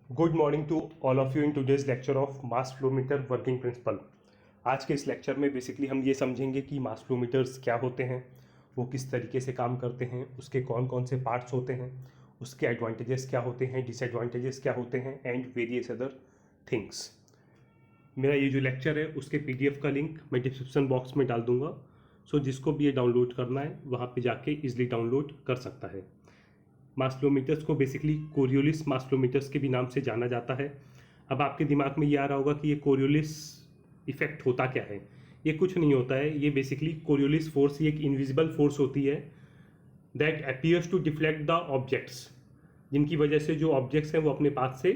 Good morning to all of you in today's lecture of mass flow meter working principle. आज के इस lecture में basically हम ये समझेंगे कि मास फ्लो मीटर्स क्या होते हैं, वो किस तरीके से काम करते हैं, उसके कौन कौन से पार्ट्स होते हैं, उसके एडवांटेजेस क्या होते हैं, डिसएडवांटेजेस क्या होते हैं एंड वेरियस अदर थिंग्स। मेरा ये जो लेक्चर है उसके पीडीएफ का लिंक मैं डिस्क्रिप्शन बॉक्स में डाल दूंगा, सो जिसको भी ये डाउनलोड करना है वहाँ पे जाके इजीली डाउनलोड कर सकता है। मास फ्लोमीटर्स को बेसिकली कोरियोलिस मास फ्लोमीटर्स के भी नाम से जाना जाता है। अब आपके दिमाग में ये आ रहा होगा कि ये कोरियोलिस इफेक्ट होता क्या है। ये कुछ नहीं होता है, ये बेसिकली कोरियोलिस फोर्स, ये एक इनविजिबल फोर्स होती है that appears to deflect the objects, जिनकी वजह से जो ऑब्जेक्ट्स हैं वो अपने पाथ से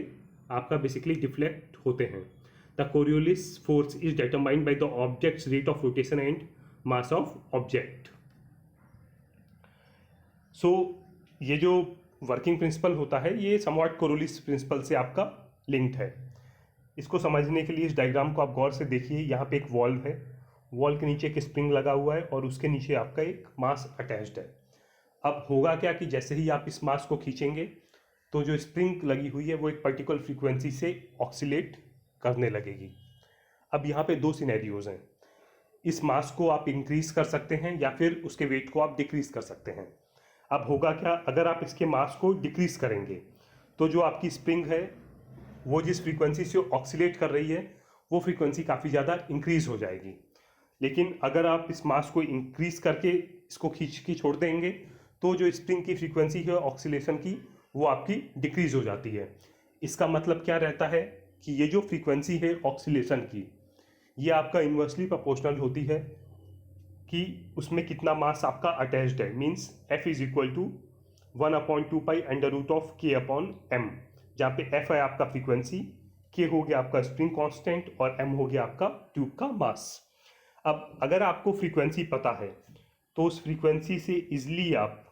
आपका बेसिकली डिफ्लेक्ट होते हैं। The Coriolis force is determined by the objects rate of rotation and mass of object. So ये जो वर्किंग प्रिंसिपल होता है ये समवॉट कोरियोलिस प्रिंसिपल से आपका लिंक्ड है। इसको समझने के लिए इस डायग्राम को आप गौर से देखिए। यहाँ पे एक वॉल्व है, वॉल के नीचे एक स्प्रिंग लगा हुआ है और उसके नीचे आपका एक मास अटैच्ड है। अब होगा क्या कि जैसे ही आप इस मास को खींचेंगे तो जो स्प्रिंग लगी हुई है वो एक पर्टिकुलर फ्रीक्वेंसी से ऑक्सीलेट करने लगेगी। अब यहाँ पे दो सिनेरियोज हैं, इस मास को आप इंक्रीज कर सकते हैं या फिर उसके वेट को आप डिक्रीज कर सकते हैं। अब होगा क्या, अगर आप इसके मास को डिक्रीज करेंगे तो जो आपकी स्प्रिंग है वो जिस फ्रीक्वेंसी से ऑक्सीलेट कर रही है वो फ्रीक्वेंसी काफ़ी ज़्यादा इंक्रीज हो जाएगी। लेकिन अगर आप इस मास को इंक्रीज करके इसको खींच के छोड़ देंगे तो जो स्प्रिंग की फ्रीक्वेंसी है ऑक्सीलेशन की वो आपकी डिक्रीज हो जाती है। इसका मतलब क्या रहता है कि ये जो फ्रीक्वेंसी है ऑक्सीलेशन की ये आपका इन्वर्सली प्रोपोर्शनल होती है कि उसमें कितना मास आपका अटैच्ड है। Means F is equal to 1/2 pi under root of K upon M, जहाँ पे F है आपका फ्रीक्वेंसी, K हो गया आपका स्प्रिंग कांस्टेंट और M हो गया आपका ट्यूब का मास। अब अगर आपको फ्रीक्वेंसी पता है तो उस फ्रीक्वेंसी से इजली आप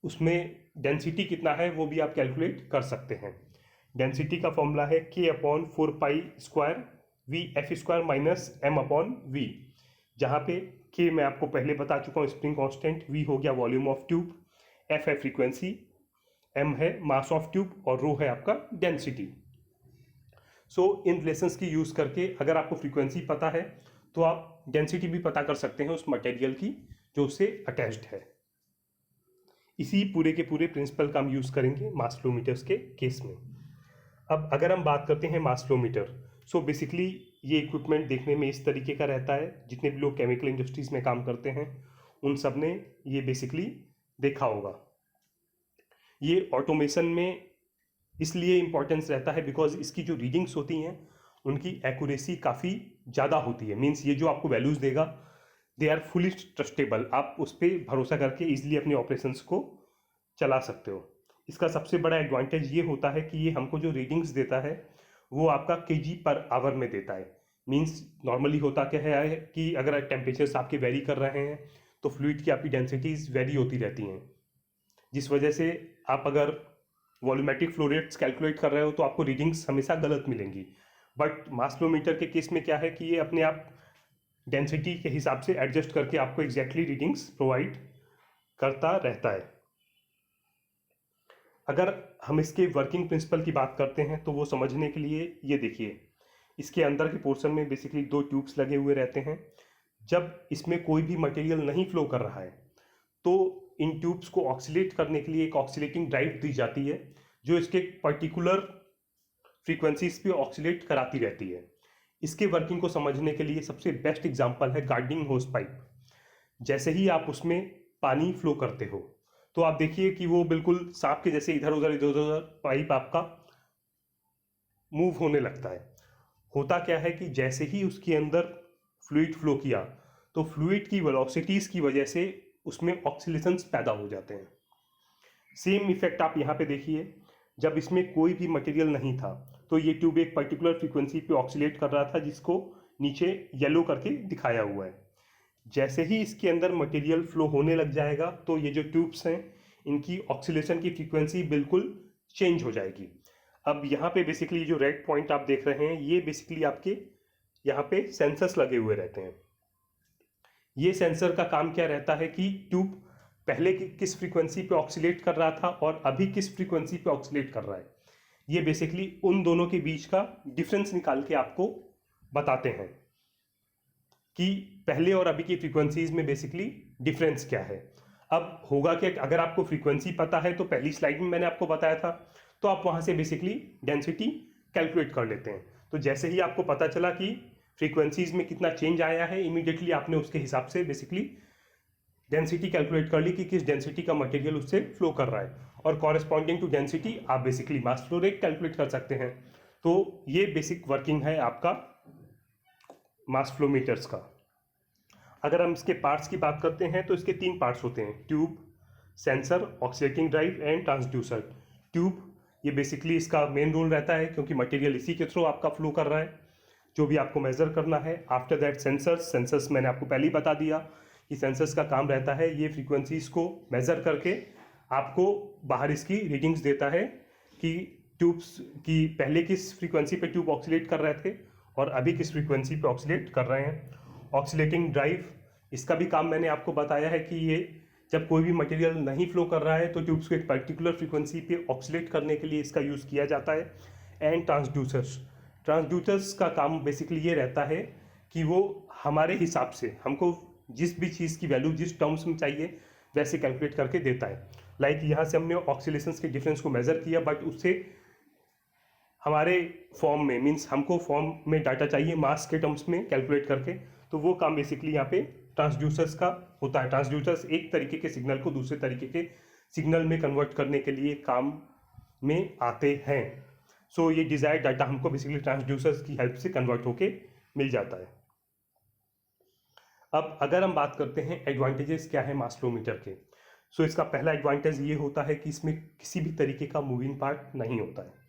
उसमें डेंसिटी कितना है वो भी आप कैलकुलेट कर सकते हैं। डेंसिटी का फॉर्मूला है K upon 4 pi square V F square minus M upon V, जहाँ पे K मैं आपको पहले बता चुका हूँ स्प्रिंग कांस्टेंट, V हो गया वॉल्यूम ऑफ ट्यूब, F है फ्रीक्वेंसी, M है मास ऑफ ट्यूब और रो है आपका डेंसिटी। सो इन रिलेशंस की यूज़ करके अगर आपको फ्रीक्वेंसी पता है तो आप डेंसिटी भी पता कर सकते हैं उस मटेरियल की जो उससे अटैच्ड है। इसी पूरे के पूरे प्रिंसिपल का हम यूज़ करेंगे मास फ्लो मीटर्स के केस में। अब अगर हम बात करते हैं मास फ्लो मीटर, सो बेसिकली ये इक्विपमेंट देखने में इस तरीके का रहता है। जितने भी लोग केमिकल इंडस्ट्रीज में काम करते हैं उन सब ने ये बेसिकली देखा होगा। ये ऑटोमेशन में इसलिए इम्पोर्टेंस रहता है बिकॉज इसकी जो रीडिंग्स होती हैं उनकी एक्यूरेसी काफ़ी ज़्यादा होती है। मीन्स ये जो आपको वैल्यूज़ देगा दे आर फुली ट्रस्टेबल, आप उस पर भरोसा करके ईजिली अपने ऑपरेशंस को चला सकते हो। इसका सबसे बड़ा एडवांटेज ये होता है कि ये हमको जो रीडिंग्स देता है वो आपका केजी पर आवर में देता है। मीन्स नॉर्मली होता क्या है कि अगर टेम्परेचर्स आपके वेरी कर रहे हैं तो फ्लूइड की आपकी डेंसिटीज वेरी होती रहती हैं, जिस वजह से आप अगर वॉल्यूमेट्रिक फ्लो रेट्स कैलकुलेट कर रहे हो तो आपको रीडिंग्स हमेशा गलत मिलेंगी। बट मास फ्लोमीटर के केस में क्या है कि ये अपने आप डेंसिटी के हिसाब से एडजस्ट करके आपको एग्जैक्टली रीडिंग्स प्रोवाइड करता रहता है। अगर हम इसके वर्किंग प्रिंसिपल की बात करते हैं तो वो समझने के लिए ये देखिए, इसके अंदर के पोर्शन में बेसिकली दो ट्यूब्स लगे हुए रहते हैं। जब इसमें कोई भी मटेरियल नहीं फ्लो कर रहा है तो इन ट्यूब्स को ऑक्सीलेट करने के लिए एक ऑक्सीलेटिंग ड्राइव दी जाती है जो इसके पर्टिकुलर फ्रीक्वेंसीज पे ऑक्सीलेट कराती रहती है। इसके वर्किंग को समझने के लिए सबसे बेस्ट एग्जांपल है गार्डनिंग होस पाइप। जैसे ही आप उसमें पानी फ्लो करते हो तो आप देखिए कि वो बिल्कुल सांप के जैसे इधर उधर पाइप आपका मूव होने लगता है। होता क्या है कि जैसे ही उसके अंदर फ्लूइड फ्लो किया तो फ्लूइड की वेलोसिटीज की वजह से उसमें ऑक्सीलेशंस पैदा हो जाते हैं। सेम इफेक्ट आप यहाँ पे देखिए, जब इसमें कोई भी मटेरियल नहीं था तो ये ट्यूब एक पर्टिकुलर फ्रीक्वेंसी पे ऑक्सीलेट कर रहा था जिसको नीचे येलो करके दिखाया हुआ है। जैसे ही इसके अंदर मटेरियल फ्लो होने लग जाएगा तो ये जो ट्यूब्स हैं इनकी ऑक्सीलेशन की फ्रीक्वेंसी बिल्कुल चेंज हो जाएगी। अब यहाँ पे बेसिकली जो रेड पॉइंट आप देख रहे हैं ये बेसिकली आपके यहाँ पे सेंसर्स लगे हुए रहते हैं। ये सेंसर का काम क्या रहता है कि ट्यूब पहले किस फ्रीक्वेंसी पे ऑक्सीलेट कर रहा था और अभी किस फ्रीक्वेंसी पे ऑक्सीलेट कर रहा है ये बेसिकली उन दोनों के बीच का डिफरेंस निकाल के आपको बताते हैं कि पहले और अभी की फ्रीक्वेंसीज में बेसिकली डिफरेंस क्या है। अब होगा कि अगर आपको फ्रीक्वेंसी पता है तो पहली स्लाइड में मैंने आपको बताया था, तो आप वहाँ से बेसिकली डेंसिटी कैलकुलेट कर लेते हैं। तो जैसे ही आपको पता चला कि फ्रीक्वेंसीज में कितना चेंज आया है, इमीडिएटली आपने उसके हिसाब से बेसिकली डेंसिटी कैलकुलेट कर ली कि किस डेंसिटी का मटेरियल उससे फ्लो कर रहा है, और कॉरेस्पॉन्डिंग टू डेंसिटी आप basically mass flow rate calculate कर सकते हैं। तो ये बेसिक वर्किंग है आपका मास फ्लो मीटर्स का। अगर हम इसके पार्ट्स की बात करते हैं तो इसके 3 पार्ट्स होते हैं: tube, sensor, oscillating drive and transducer. Tube, ये बेसिकली इसका मेन रोल रहता है क्योंकि मटेरियल इसी के थ्रू आपका फ्लो कर रहा है, जो भी आपको मेजर करना है। आफ्टर दैट सेंसर्स मैंने आपको पहले ही बता दिया कि सेंसर्स का काम रहता है ये फ्रीक्वेंसीज को मेजर करके आपको बाहर इसकी रीडिंग्स देता है कि ट्यूब्स की पहले किस फ्रीक्वेंसी पे ट्यूब ऑक्सीलेट कर रहे थे और अभी किस फ्रीक्वेंसी पे ऑक्सीलेट कर रहे हैं। ऑक्सीलेटिंग ड्राइव, इसका भी काम मैंने आपको बताया है कि ये जब कोई भी मटेरियल नहीं फ्लो कर रहा है तो ट्यूब्स को एक पर्टिकुलर फ्रीक्वेंसी पे ऑक्सीलेट करने के लिए इसका यूज़ किया जाता है। एंड ट्रांसड्यूसर्स का काम बेसिकली ये रहता है कि वो हमारे हिसाब से हमको जिस भी चीज़ की वैल्यू जिस टर्म्स में चाहिए वैसे कैलकुलेट करके देता है। लाइक यहाँ से हमने ऑक्सीलेशंस के डिफरेंस को मेज़र किया, बट उससे हमारे फॉर्म में मीन्स हमको फॉर्म में डाटा चाहिए मास के टर्म्स में कैलकुलेट करके, तो वो काम बेसिकली यहाँ पे ट्रांसड्यूसर्स का होता है। ट्रांसड्यूसर्स एक तरीके के सिग्नल को दूसरे तरीके के सिग्नल में कन्वर्ट करने के लिए काम में आते हैं। सो ये डिजायर्ड डाटा हमको बेसिकली ट्रांसड्यूसर्स की हेल्प से कन्वर्ट होके मिल जाता है। अब अगर हम बात करते हैं एडवांटेजेस क्या है मास फ्लो मीटर के, सो इसका पहला एडवांटेज ये होता है कि इसमें किसी भी तरीके का मूविंग पार्ट नहीं होता है।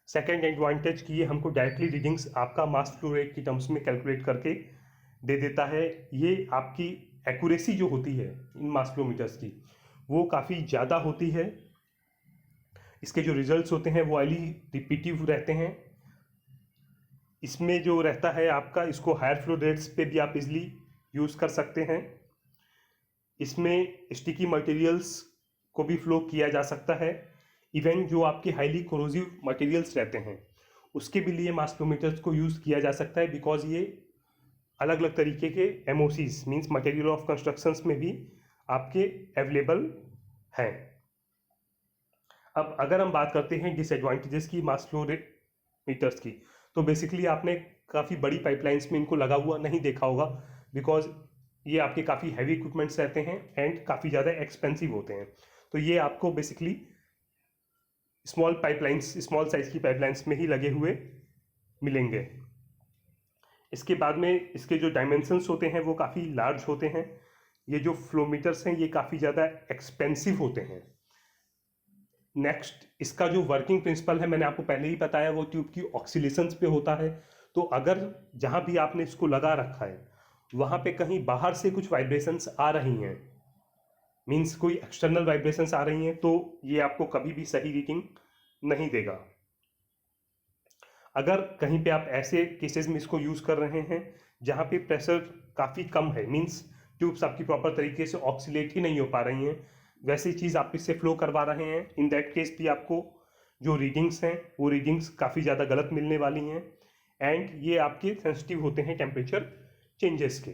सेकेंड एडवांटेज कि ये हमको डायरेक्टली रीडिंग्स आपका मास फ्लो रेट की टर्म्स में कैलकुलेट करके दे देता है। ये आपकी एक्यूरेसी जो होती है इन मास फ्लो मीटर्स की वो काफ़ी ज़्यादा होती है। इसके जो रिजल्ट्स होते हैं वो हाईली रिपीटिव रहते हैं। इसमें जो रहता है आपका, इसको हायर फ्लो रेट्स पे भी आप इजली यूज़ कर सकते हैं। इसमें स्टिकी मटेरियल्स को भी फ्लो किया जा सकता है। इवन जो आपके हाईली कोरोसिव मटेरियल्स रहते हैं उसके भी लिए मास फ्लो मीटर्स को यूज़ किया जा सकता है, बिकॉज ये अलग अलग तरीके के एमओसीज मीन्स मटेरियल ऑफ कंस्ट्रक्शंस में भी आपके अवेलेबल हैं। अब अगर हम बात करते हैं डिसएडवांटेजेस की मास फ्लो मीटर्स की, तो बेसिकली आपने काफ़ी बड़ी पाइपलाइंस में इनको लगा हुआ नहीं देखा होगा, बिकॉज ये आपके काफ़ी हैवी इक्विपमेंट्स रहते हैं एंड काफ़ी ज़्यादा एक्सपेंसिव होते हैं। तो ये आपको बेसिकली स्मॉल साइज की पाइपलाइंस में ही लगे हुए मिलेंगे। इसके बाद में इसके जो डायमेंशंस होते हैं वो काफ़ी लार्ज होते हैं। ये जो फ्लो मीटर्स हैं ये काफ़ी ज़्यादा एक्सपेंसिव होते हैं। नेक्स्ट, इसका जो वर्किंग प्रिंसिपल है मैंने आपको पहले ही बताया, वो ट्यूब की ऑक्सीलेशंस पे होता है। तो अगर जहाँ भी आपने इसको लगा रखा है वहाँ पे कहीं बाहर से कुछ वाइब्रेशंस आ रही हैं, मीन्स कोई एक्सटर्नल वाइब्रेशंस आ रही हैं, तो ये आपको कभी भी सही रीडिंग नहीं देगा। अगर कहीं पे आप ऐसे केसेस में इसको यूज़ कर रहे हैं जहाँ पे प्रेशर काफ़ी कम है, मीन्स ट्यूब्स आपकी प्रॉपर तरीके से ऑक्सीलेट ही नहीं हो पा रही हैं, वैसी चीज़ आप इससे फ्लो करवा रहे हैं, इन दैट केस भी आपको जो रीडिंग्स हैं वो रीडिंग्स काफ़ी ज़्यादा गलत मिलने वाली हैं एंड ये आपके सेंसिटिव होते हैं टेम्परेचर चेंजेस के।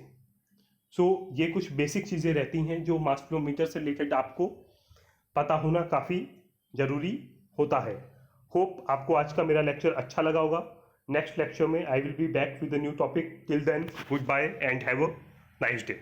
सो ये कुछ बेसिक चीज़ें रहती हैं जो मास फ्लो मीटर से रिलेटेड आपको पता होना काफ़ी ज़रूरी होता है। होप आपको आज का मेरा लेक्चर अच्छा लगा होगा। नेक्स्ट लेक्चर में I will be back with a new topic. Till then, goodbye and have a nice day.